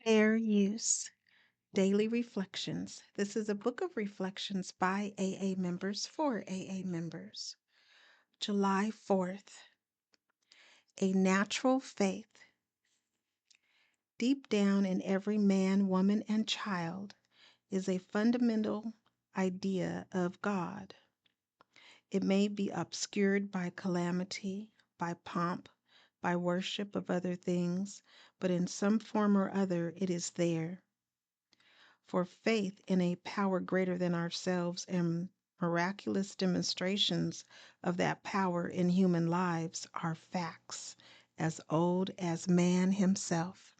Fair Use Daily Reflections. This is a book of reflections by AA members for AA members. July 4th. A natural faith. Deep down in every man, woman, and child is a fundamental idea of God. It may be obscured by calamity, by pomp, by worship of other things, but in some form or other it is there. For faith in a power greater than ourselves and miraculous demonstrations of that power in human lives are facts as old as man himself.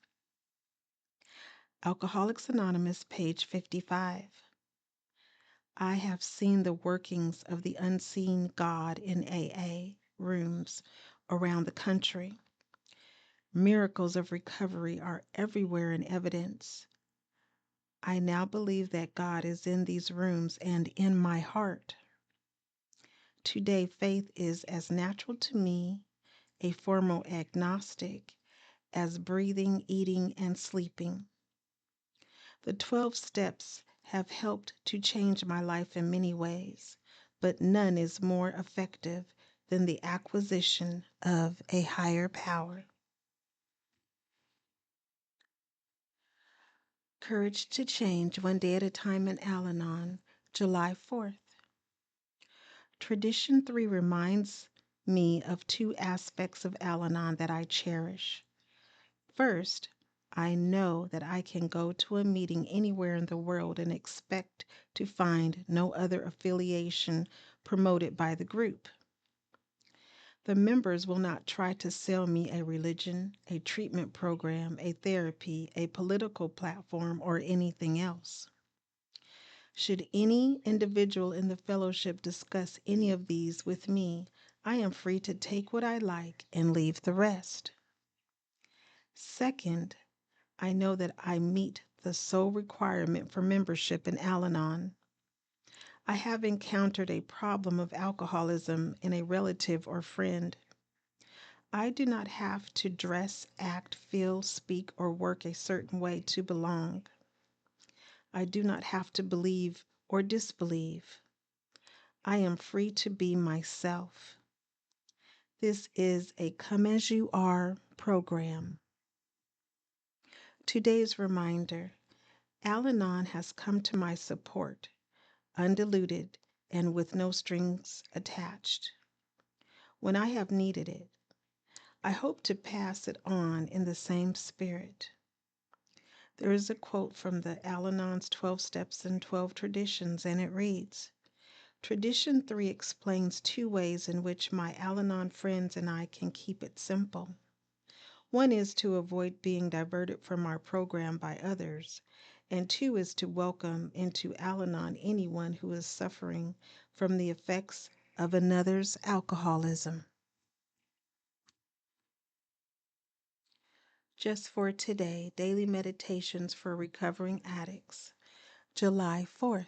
Alcoholics Anonymous, page 55. I have seen the workings of the unseen God in AA rooms around the country. Miracles of recovery are everywhere in evidence. I now believe that God is in these rooms and in my heart. Today, faith is as natural to me, a formal agnostic, as breathing, eating, and sleeping. The 12 steps have helped to change my life in many ways, but none is more effective than the acquisition of a higher power. Courage to Change, One Day at a Time in Al-Anon, July 4th. Tradition 3 reminds me of two aspects of Al-Anon that I cherish. First, I know that I can go to a meeting anywhere in the world and expect to find no other affiliation promoted by the group. The members will not try to sell me a religion, a treatment program, a therapy, a political platform, or anything else. Should any individual in the fellowship discuss any of these with me, I am free to take what I like and leave the rest. Second, I know that I meet the sole requirement for membership in Al-Anon. I have encountered a problem of alcoholism in a relative or friend. I do not have to dress, act, feel, speak, or work a certain way to belong. I do not have to believe or disbelieve. I am free to be myself. This is a come as you are program. Today's reminder, Al-Anon has come to my support, undiluted and with no strings attached. When I have needed it, I hope to pass it on in the same spirit. There is a quote from the Al-Anon's 12 Steps and 12 Traditions, and it reads, Tradition 3 explains two ways in which my Al-Anon friends and I can keep it simple. One is to avoid being diverted from our program by others, and two is to welcome into Al-Anon anyone who is suffering from the effects of another's alcoholism. Just for today, Daily Meditations for Recovering Addicts, July 4th.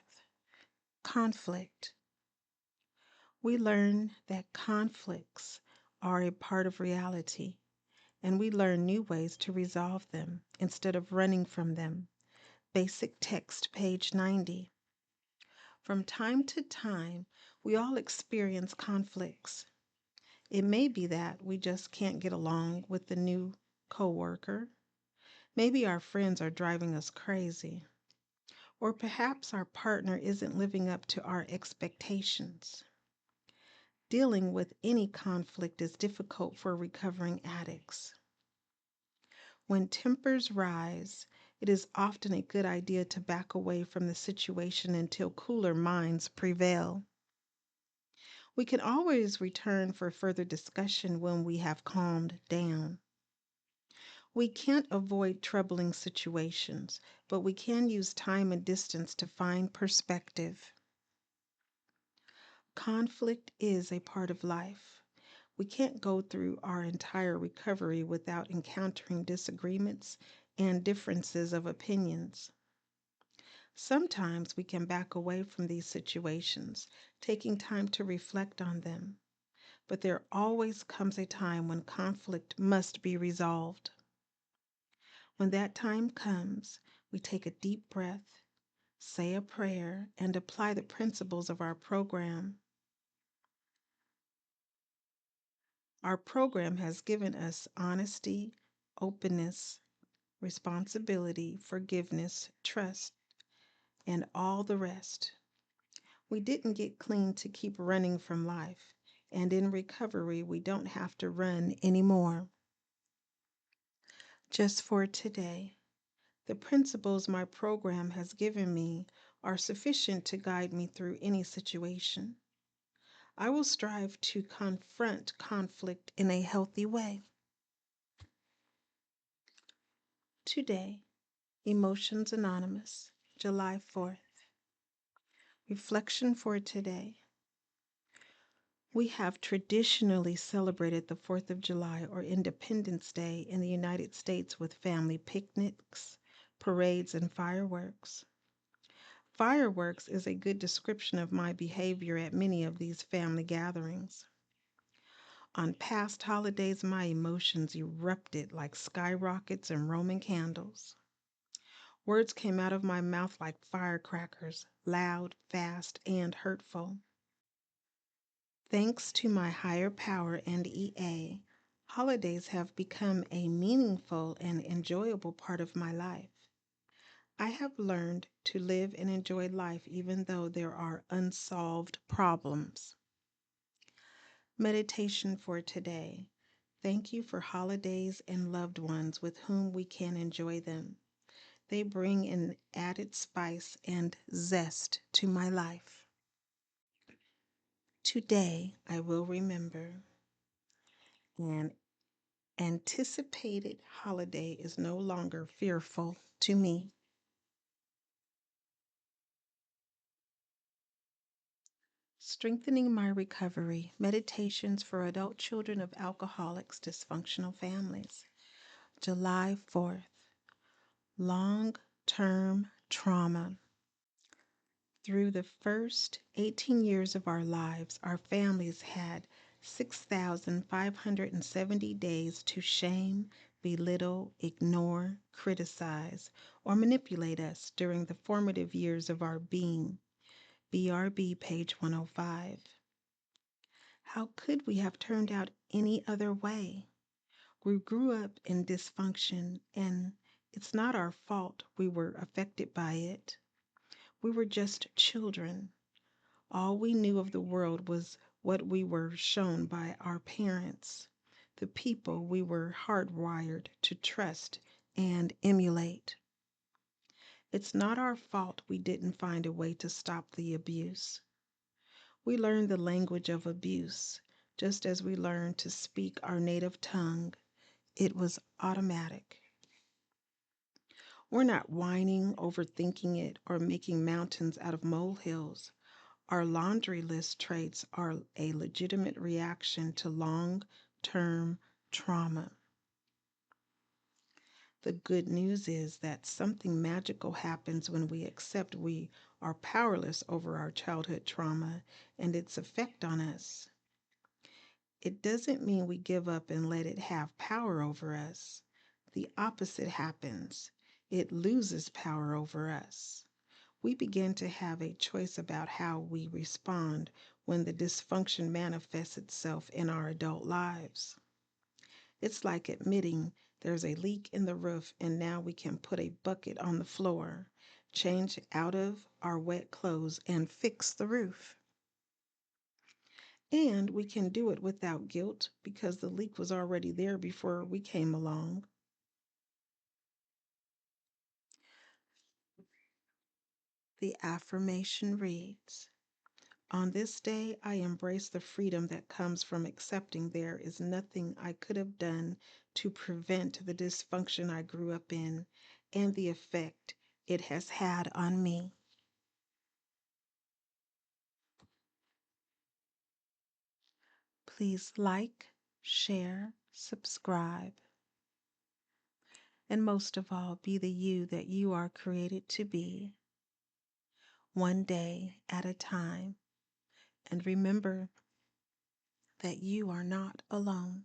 Conflict. We learn that conflicts are a part of reality, and we learn new ways to resolve them instead of running from them. Basic text, page 90. From time to time, we all experience conflicts. It may be that we just can't get along with the new coworker. Maybe our friends are driving us crazy. Or perhaps our partner isn't living up to our expectations. Dealing with any conflict is difficult for recovering addicts. When tempers rise, it is often a good idea to back away from the situation until cooler minds prevail. We can always return for further discussion when we have calmed down. We can't avoid troubling situations, but we can use time and distance to find perspective. Conflict is a part of life. We can't go through our entire recovery without encountering disagreements and differences of opinions. Sometimes we can back away from these situations, taking time to reflect on them. But there always comes a time when conflict must be resolved. When that time comes, we take a deep breath, say a prayer, and apply the principles of our program. Our program has given us honesty, openness, responsibility, forgiveness, trust, and all the rest. We didn't get clean to keep running from life, and in recovery, we don't have to run anymore. Just for today, the principles my program has given me are sufficient to guide me through any situation. I will strive to confront conflict in a healthy way. Today, Emotions Anonymous, July 4th. Reflection for today. We have traditionally celebrated the 4th of July or Independence Day in the United States with family picnics, parades, and fireworks. Fireworks is a good description of my behavior at many of these family gatherings. On past holidays, my emotions erupted like skyrockets and Roman candles. Words came out of my mouth like firecrackers, loud, fast, and hurtful. Thanks to my higher power and EA, holidays have become a meaningful and enjoyable part of my life. I have learned to live and enjoy life even though there are unsolved problems. Meditation for today. Thank you for holidays and loved ones with whom we can enjoy them. They bring an added spice and zest to my life. Today I will remember an anticipated holiday is no longer fearful to me. Strengthening my recovery. Meditations for adult children of alcoholics, dysfunctional families. July 4th. Long-term trauma. Through the first 18 years of our lives, our families had 6,570 days to shame, belittle, ignore, criticize, or manipulate us during the formative years of our being. BRB, page 105. How could we have turned out any other way? We grew up in dysfunction, and it's not our fault we were affected by it. We were just children. All we knew of the world was what we were shown by our parents, the people we were hardwired to trust and emulate. It's not our fault we didn't find a way to stop the abuse. We learned the language of abuse, just as we learned to speak our native tongue. It was automatic. We're not whining, overthinking it, or making mountains out of molehills. Our laundry list traits are a legitimate reaction to long-term trauma. The good news is that something magical happens when we accept we are powerless over our childhood trauma and its effect on us. It doesn't mean we give up and let it have power over us. The opposite happens. It loses power over us. We begin to have a choice about how we respond when the dysfunction manifests itself in our adult lives. It's like admitting there's a leak in the roof and now we can put a bucket on the floor, change out of our wet clothes, and fix the roof. And we can do it without guilt because the leak was already there before we came along. The affirmation reads, on this day, I embrace the freedom that comes from accepting there is nothing I could have done to prevent the dysfunction I grew up in and the effect it has had on me. Please like, share, subscribe, and most of all, be the you that you are created to be, one day at a time. And remember that you are not alone.